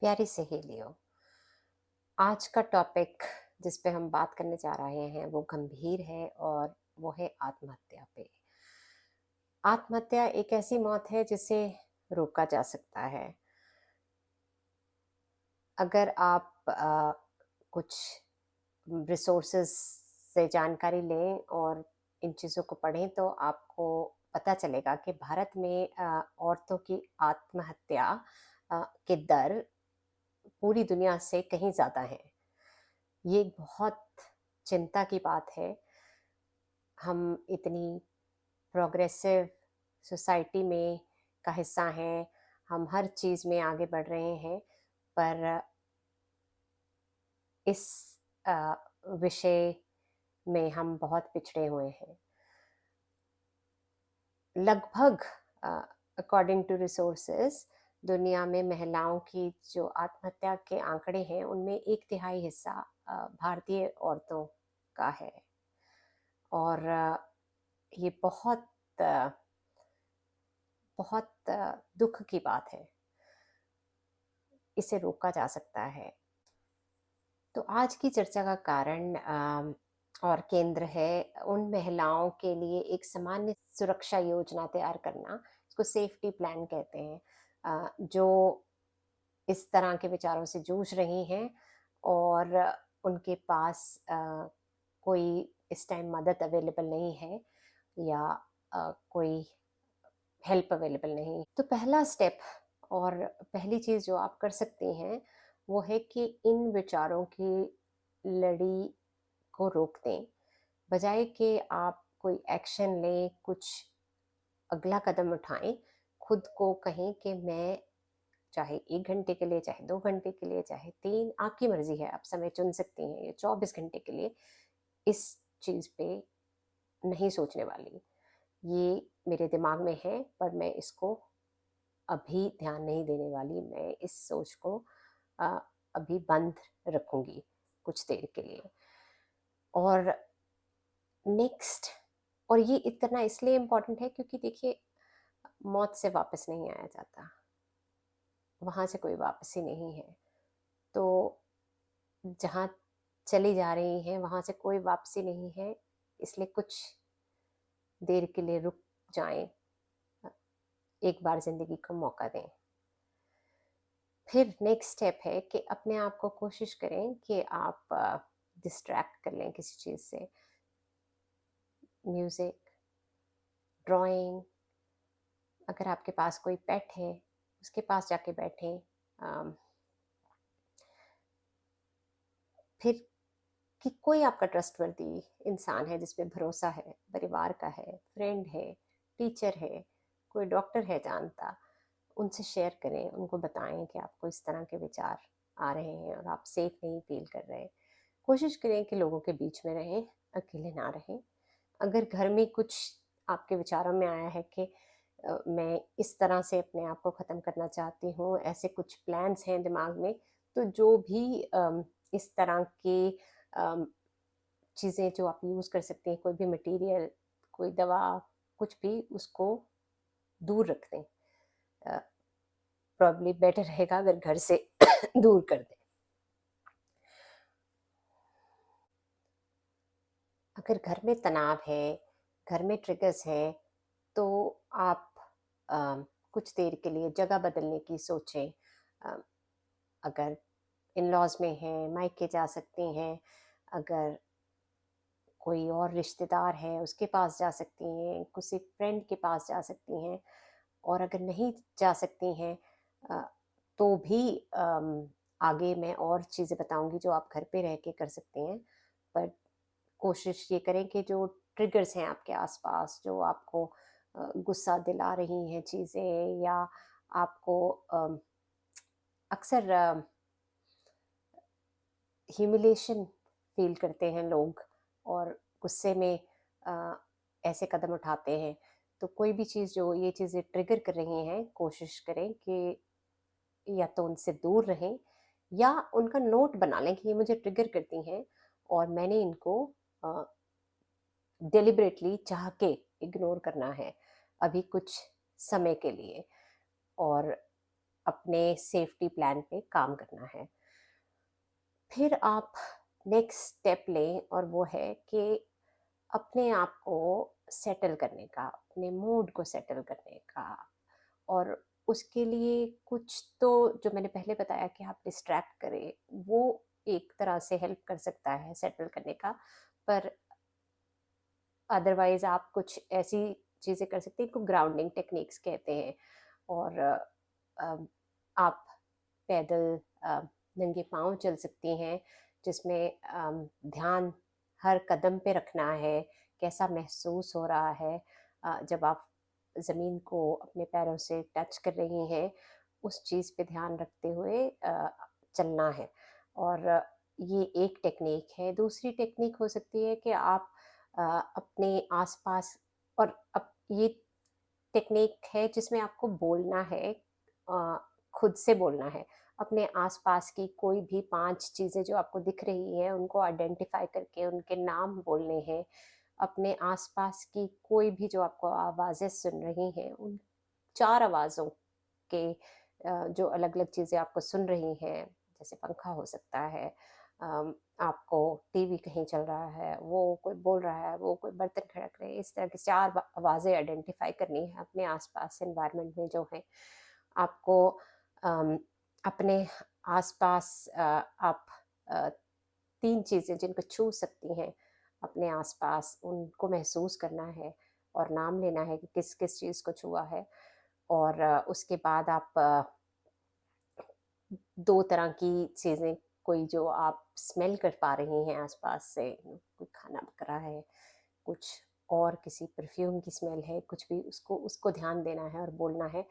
प्यारी सहेलियों, आज का टॉपिक जिस पे हम बात करने जा रहे हैं वो गंभीर है और वो है आत्महत्या पे। आत्महत्या एक ऐसी मौत है जिसे रोका जा सकता है। अगर आप कुछ रिसोर्सेज से जानकारी लें और इन चीज़ों को पढ़ें तो आपको पता चलेगा कि भारत में औरतों की आत्महत्या के दर पूरी दुनिया से कहीं ज़्यादा है। ये एक बहुत चिंता की बात है। हम इतनी प्रोग्रेसिव सोसाइटी में का हिस्सा हैं, हम हर चीज़ में आगे बढ़ रहे हैं, पर इस अ, विषय में हम बहुत पिछड़े हुए हैं। लगभग अकॉर्डिंग टू रिसोर्सेज दुनिया में महिलाओं की जो आत्महत्या के आंकड़े हैं उनमें एक तिहाई हिस्सा भारतीय औरतों का है। और ये बहुत अ, बहुत दुख की बात है। इसे रोका जा सकता है। तो आज की चर्चा का कारण और केंद्र है उन महिलाओं के लिए एक सामान्य सुरक्षा योजना तैयार करना, इसको सेफ्टी प्लान कहते हैं, जो इस तरह के विचारों से जूझ रही हैं और उनके पास कोई इस टाइम मदद अवेलेबल नहीं है या कोई हेल्प अवेलेबल नहीं। तो पहला स्टेप और पहली चीज़ जो आप कर सकती हैं वो है कि इन विचारों की लड़ी को रोक दें, बजाय कि आप कोई एक्शन लें, कुछ अगला कदम उठाएं। खुद को कहें कि मैं चाहे 1 घंटे के लिए, चाहे 2 घंटे के लिए, चाहे 3, आपकी मर्जी है, आप समय चुन सकती हैं, या 24 घंटे के लिए इस चीज़ पे नहीं सोचने वाली। ये मेरे दिमाग में है पर मैं इसको अभी ध्यान नहीं देने वाली, मैं इस सोच को अ, अभी बंद रखूंगी कुछ देर के लिए। और नेक्स्ट, और ये इतना इसलिए इम्पोर्टेंट है क्योंकि देखिए, मौत से वापस नहीं आया जाता, वहां से कोई वापसी नहीं है। तो जहाँ चली जा रही हैं वहां से कोई वापसी नहीं है, इसलिए कुछ देर के लिए रुक जाएं, एक बार जिंदगी को मौका दें। फिर नेक्स्ट स्टेप है कि अपने आप को कोशिश करें कि आप डिस्ट्रैक्ट कर लें किसी चीज़ से। म्यूज़िक, ड्राइंग, अगर आपके पास कोई पेट है उसके पास जाके बैठें। अम, फिर कि कोई आपका ट्रस्टवर्दी इंसान है जिसपे भरोसा है, परिवार का है, फ्रेंड है, टीचर है, कोई डॉक्टर है जानता, उनसे शेयर करें, उनको बताएं कि आपको इस तरह के विचार आ रहे हैं और आप सेफ नहीं फील कर रहे। कोशिश करें कि लोगों के बीच में रहें, अकेले ना रहें। अगर घर में कुछ आपके विचारों में आया है कि मैं इस तरह से अपने आप को ख़त्म करना चाहती हूँ, ऐसे कुछ प्लान्स हैं दिमाग में, तो जो भी इस तरह के चीज़ें जो आप यूज़ कर सकते हैं, कोई भी मटेरियल, कोई दवा, कुछ भी, उसको दूर रख दें। प्रॉब्ली बेटर रहेगा अगर घर से दूर कर दें। अगर घर में तनाव है, घर में ट्रिगर्स हैं, तो आप अ, कुछ देर के लिए जगह बदलने की सोचें। अ, अगर इन लॉज में हैं मायके जा सकती हैं, अगर कोई और रिश्तेदार है उसके पास जा सकती हैं, किसी फ्रेंड के पास जा सकती हैं। और अगर नहीं जा सकती हैं अ, तो भी आगे मैं और चीज़ें बताऊंगी जो आप घर पे रह के कर सकते हैं। पर कोशिश ये करें कि जो ट्रिगर्स हैं आपके आसपास, जो आपको गुस्सा दिला रही हैं चीज़ें, या आपको अक्सर ह्यूमिलेशन फील करते हैं लोग और गुस्से में अ, ऐसे कदम उठाते हैं। तो कोई भी चीज़ जो ये चीज़ें ट्रिगर कर रही हैं, कोशिश करें कि या तो उनसे दूर रहें या उनका नोट बना लें कि ये मुझे ट्रिगर करती हैं और मैंने इनको डिलिबरेटली चाह के इग्नोर करना है अभी कुछ समय के लिए। और अपने सेफ्टी प्लान पे काम करना है। फिर आप नेक्स्ट स्टेप लें और वो है कि अपने आप को सेटल करने का, अपने मूड को सेटल करने का। और उसके लिए कुछ तो जो मैंने पहले बताया कि आप डिस्ट्रैक्ट करें, वो एक तरह से हेल्प कर सकता है सेटल करने का। पर अदरवाइज आप कुछ ऐसी चीज़ें कर सकते हैं, इनको ग्राउंडिंग टेक्निक्स कहते हैं। और आप पैदल नंगे पाँव चल सकती हैं, जिसमें ध्यान हर कदम पे रखना है, कैसा महसूस हो रहा है जब आप ज़मीन को अपने पैरों से टच कर रही हैं, उस चीज़ पे ध्यान रखते हुए चलना है। और ये एक टेक्निक है। दूसरी टेक्निक हो सकती है कि आप अपने आसपास, और ये टेक्निक है जिसमें आपको बोलना है, अ, खुद से बोलना है। अपने आसपास की कोई भी 5 चीज़ें जो आपको दिख रही हैं, उनको आइडेंटिफ़ाई करके उनके नाम बोलने हैं। अपने आसपास की कोई भी जो आपको आवाज़ें सुन रही हैं, उन 4 आवाज़ों के जो अलग-अलग चीज़ें आपको सुन रही हैं, जैसे पंखा हो सकता है, आपको टीवी कहीं चल रहा है, वो कोई बोल रहा है, वो कोई बर्तन खड़क रहे हैं, इस तरह की 4 आवाज़ें आइडेंटिफ़ाई करनी है अपने आसपास एनवायरनमेंट में जो है। आपको अम, अपने आसपास आप अ, 3 चीज़ें जिनको छू सकती हैं अपने आसपास, उनको महसूस करना है और नाम लेना है कि किस-किस चीज़ को छुआ है। और उसके बाद आप 2 तरह की चीज़ें, कोई जो आप स्मेल कर पा रही हैं आसपास से, कोई खाना पक रहा है, कुछ और किसी परफ्यूम की स्मेल है, कुछ भी, उसको उसको ध्यान देना है और बोलना है।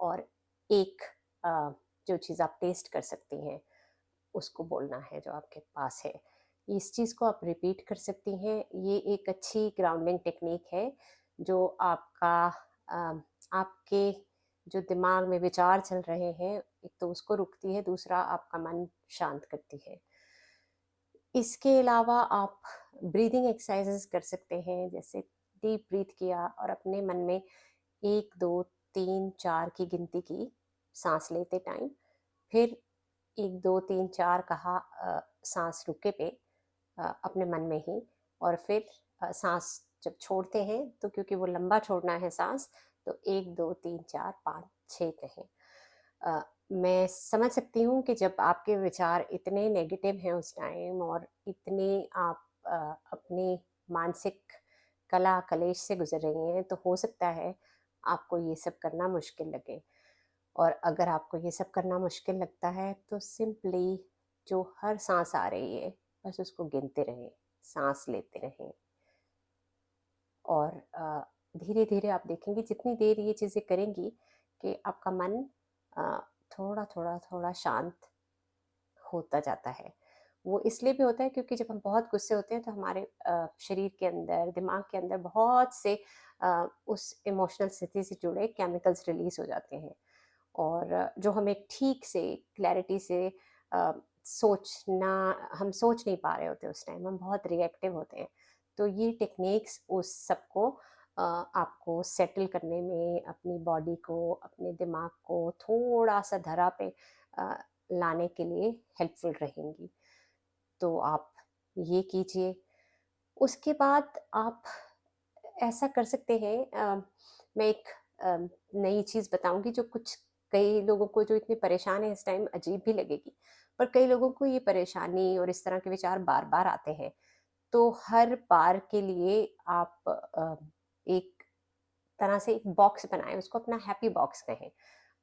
और एक जो चीज़ आप टेस्ट कर सकती हैं, उसको बोलना है जो आपके पास है। इस चीज़ को आप रिपीट कर सकती हैं। ये एक अच्छी ग्राउंडिंग टेक्निक है जो आपका आपके जो दिमाग में विचार चल रहे हैं, एक तो उसको रोकती है, दूसरा आपका मन शांत करती है। इसके अलावा आप ब्रीदिंग एक्सरसाइजेस कर सकते हैं, जैसे डीप ब्रीथ किया और अपने मन में 1, 2, 3, 4 की गिनती की सांस लेते टाइम, फिर 1, 2, 3, 4 कहा सांस रुके पे अपने मन में ही, और फिर सांस जब छोड़ते हैं तो क्योंकि वो लंबा छोड़ना है सांस, तो 1, 2, 3, 4, 5, 6 कहें। मैं समझ सकती हूँ कि जब आपके विचार इतने नेगेटिव हैं उस टाइम, और इतने आप अपने मानसिक कला कलेश से गुजर रही हैं, तो हो सकता है आपको ये सब करना मुश्किल लगे। और अगर आपको ये सब करना मुश्किल लगता है, तो सिंपली जो हर सांस आ रही है, बस उसको गिनते रहें, सांस लेते रहें। और धीरे धीरे आप देखेंगे जितनी देर ये चीज़ें करेंगी कि आपका मन अ, थोड़ा थोड़ा थोड़ा शांत होता जाता है। वो इसलिए भी होता है क्योंकि जब हम बहुत गुस्से होते हैं, तो हमारे शरीर के अंदर, दिमाग के अंदर बहुत से उस इमोशनल स्थिति से जुड़े केमिकल्स रिलीज हो जाते हैं। और जो हमें ठीक से क्लैरिटी से अ, सोचना, हम सोच नहीं पा रहे होते उस टाइम, हम बहुत रिएक्टिव होते हैं। तो ये टेक्निक्स उस सबको आपको सेटल करने में, अपनी बॉडी को, अपने दिमाग को थोड़ा सा धरा पे अ, लाने के लिए हेल्पफुल रहेंगी। तो आप ये कीजिए। उसके बाद आप ऐसा कर सकते हैं, मैं एक अ, नई चीज़ बताऊँगी जो कुछ, कई लोगों को जो इतने परेशान हैं इस टाइम अजीब भी लगेगी, पर कई लोगों को ये परेशानी और इस तरह के विचार बार-बार आते हैं। तो हर बार के लिए आप एक तरह से एक बॉक्स बनाएँ, उसको अपना हैप्पी बॉक्स कहें।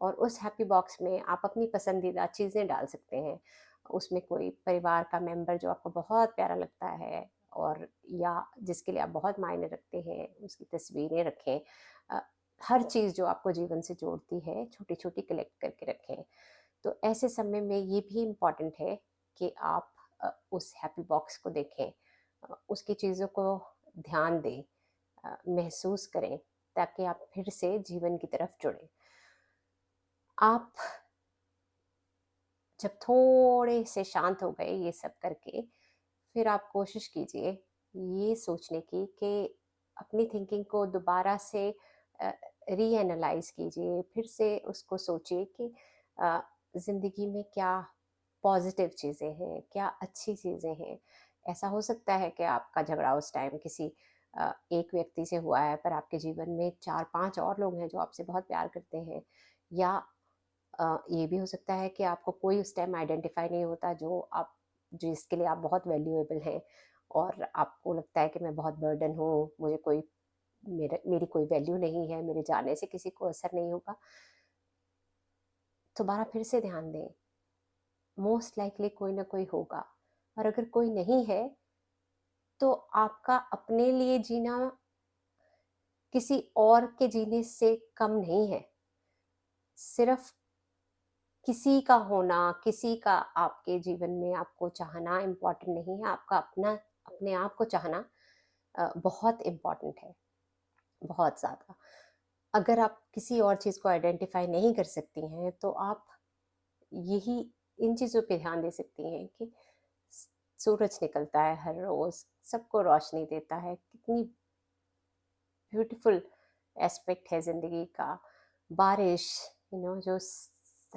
और उस हैप्पी बॉक्स में आप अपनी पसंदीदा चीज़ें डाल सकते हैं। उसमें कोई परिवार का मेंबर जो आपको बहुत प्यारा लगता है, और या जिसके लिए आप बहुत मायने रखते हैं, उसकी तस्वीरें रखें। अ, हर चीज़ जो आपको जीवन से जोड़ती है, छोटी-छोटी कलेक्ट करके रखें। तो ऐसे समय में ये भी इम्पोर्टेंट है कि आप उस हैप्पी बॉक्स को देखें, उसकी चीज़ों को ध्यान दें, महसूस करें, ताकि आप फिर से जीवन की तरफ जुड़ें। आप जब थोड़े से शांत हो गए ये सब करके, फिर आप कोशिश कीजिए ये सोचने की कि अपनी थिंकिंग को दोबारा से रीएनालाइज कीजिए, फिर से उसको सोचिए कि ज़िंदगी में क्या पॉजिटिव चीज़ें हैं, क्या अच्छी चीज़ें हैं। ऐसा हो सकता है कि आपका झगड़ा उस टाइम किसी एक व्यक्ति से हुआ है, पर आपके जीवन में 4-5 और लोग हैं जो आपसे बहुत प्यार करते हैं। या ये भी हो सकता है कि आपको कोई उस टाइम आइडेंटिफ़ाई नहीं होता जिसके लिए आप बहुत वैल्यूएबल हैं, और आपको लगता है कि मैं बहुत बर्डन हूँ, मेरी कोई वैल्यू नहीं है, मेरे जाने से किसी को असर नहीं होगा। दोबारा फिर से ध्यान दें, मोस्ट लाइकली कोई ना कोई होगा, और अगर कोई नहीं है तो आपका अपने लिए जीना किसी और के जीने से कम नहीं है। सिर्फ किसी का होना, किसी का आपके जीवन में आपको चाहना इम्पोर्टेंट नहीं है, आपका अपने आप को चाहना बहुत इम्पोर्टेंट है, बहुत ज़्यादा। अगर आप किसी और चीज़ को आइडेंटिफाई नहीं कर सकती हैं, तो आप यही इन चीज़ों पे ध्यान दे सकती हैं कि सूरज निकलता है हर रोज़, सबको रोशनी देता है, कितनी ब्यूटीफुल एस्पेक्ट है ज़िंदगी का। बारिश,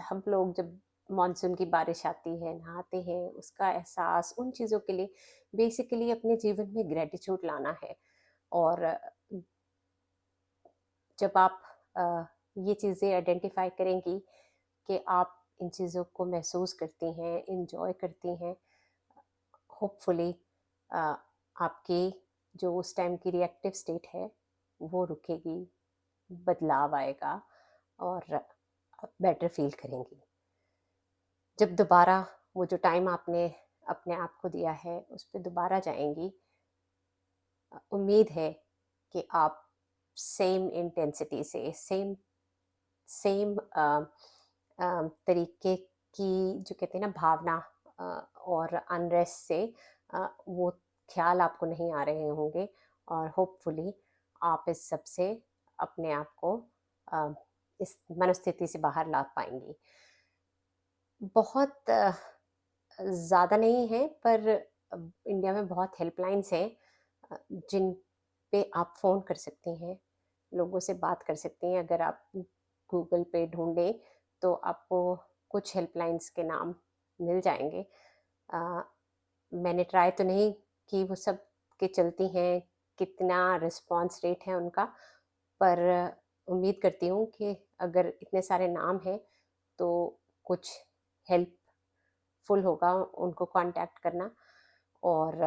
हम लोग जब मानसून की बारिश आती है, नहाते हैं, उसका एहसास, उन चीज़ों के लिए बेसिकली अपने जीवन में ग्रेटिट्यूड लाना है। और जब आप अ, ये चीज़ें आइडेंटिफाई करेंगी कि आप इन चीज़ों को महसूस करती हैं, इंजॉय करती हैं, होपफुली आपकी जो उस टाइम की रिएक्टिव स्टेट है वो रुकेगी, बदलाव आएगा, और आप बेटर फील करेंगी। जब दोबारा वो जो टाइम आपने अपने आप को दिया है उस पे दोबारा जाएंगी, उम्मीद है कि आप सेम इंटेंसिटी से, सेम सेम तरीके की, जो कहते हैं ना, भावना अ, और अनरेस्ट से वो ख्याल आपको नहीं आ रहे होंगे, और होपफुली आप इस सब से अपने आप को अ, इस मनोस्थिति से बाहर ला पाएंगी। बहुत ज़्यादा नहीं है, पर इंडिया में बहुत हेल्पलाइंस हैं जिन पे आप फ़ोन कर सकती हैं, लोगों से बात कर सकती हैं। अगर आप गूगल पे ढूंढें तो आपको कुछ हेल्पलाइंस के नाम मिल जाएंगे। अ, मैंने ट्राई तो नहीं कि वो सब के चलती हैं, कितना रिस्पॉन्स रेट है उनका, पर उम्मीद करती हूँ कि अगर इतने सारे नाम हैं तो कुछ हेल्पफुल होगा उनको कांटेक्ट करना। और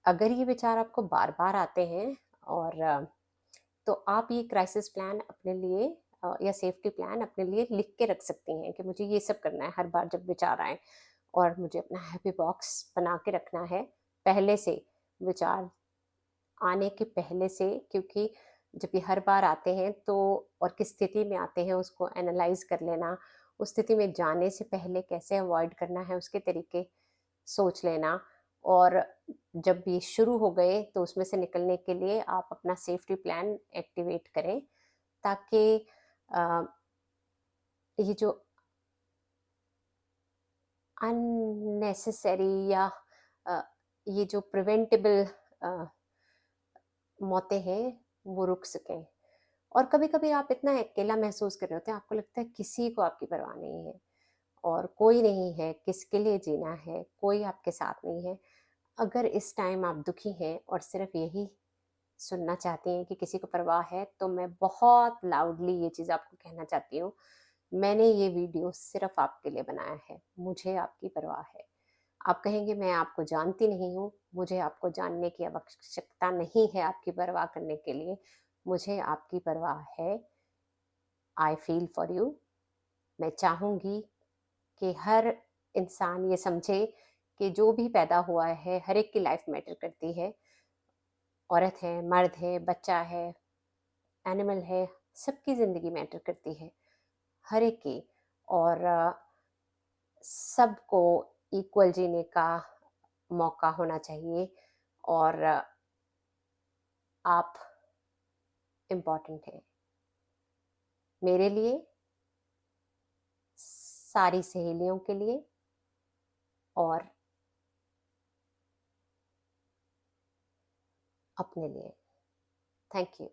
अगर ये विचार आपको बार बार आते हैं, और तो आप ये क्राइसिस प्लान अपने लिए या सेफ्टी प्लान अपने लिए लिख के रख सकती हैं कि मुझे ये सब करना है हर बार जब विचार आए, और मुझे अपना हैप्पी बॉक्स बना के रखना है पहले से, विचार आने के पहले से। क्योंकि जब ये हर बार आते हैं तो, और किस स्थिति में आते हैं उसको एनालाइज कर लेना, उस स्थिति में जाने से पहले कैसे अवॉइड करना है उसके तरीके सोच लेना, और जब ये शुरू हो गए तो उसमें से निकलने के लिए आप अपना सेफ्टी प्लान एक्टिवेट करें, ताकि अ, ये जो अननेसेसरी या अ, ये जो प्रिवेंटेबल मौतें हैं वो रुक सकें। और कभी कभी आप इतना अकेला महसूस कर रहे होते हैं, आपको लगता है किसी को आपकी परवाह नहीं है, और कोई नहीं है, किसके लिए जीना है, कोई आपके साथ नहीं है। अगर इस टाइम आप दुखी हैं और सिर्फ यही सुनना चाहती हैं कि किसी को परवाह है, तो मैं बहुत लाउडली ये चीज़ आपको कहना चाहती हूँ, मैंने ये वीडियो सिर्फ आपके लिए बनाया है, मुझे आपकी परवाह है। आप कहेंगे मैं आपको जानती नहीं हूँ, मुझे आपको जानने की आवश्यकता नहीं है आपकी परवाह करने के लिए, मुझे आपकी परवाह है। I feel for you. मैं चाहूँगी कि हर इंसान ये समझे कि जो भी पैदा हुआ है, हर एक की लाइफ मैटर करती है। औरत है, मर्द है, बच्चा है, एनिमल है, सबकी ज़िंदगी मैटर करती है, हर एक की। और सबको इक्वल जीने का मौका होना चाहिए, और आप इम्पोर्टेंट हैं मेरे लिए, सारी सहेलियों के लिए, और अपने लिए। Thank you.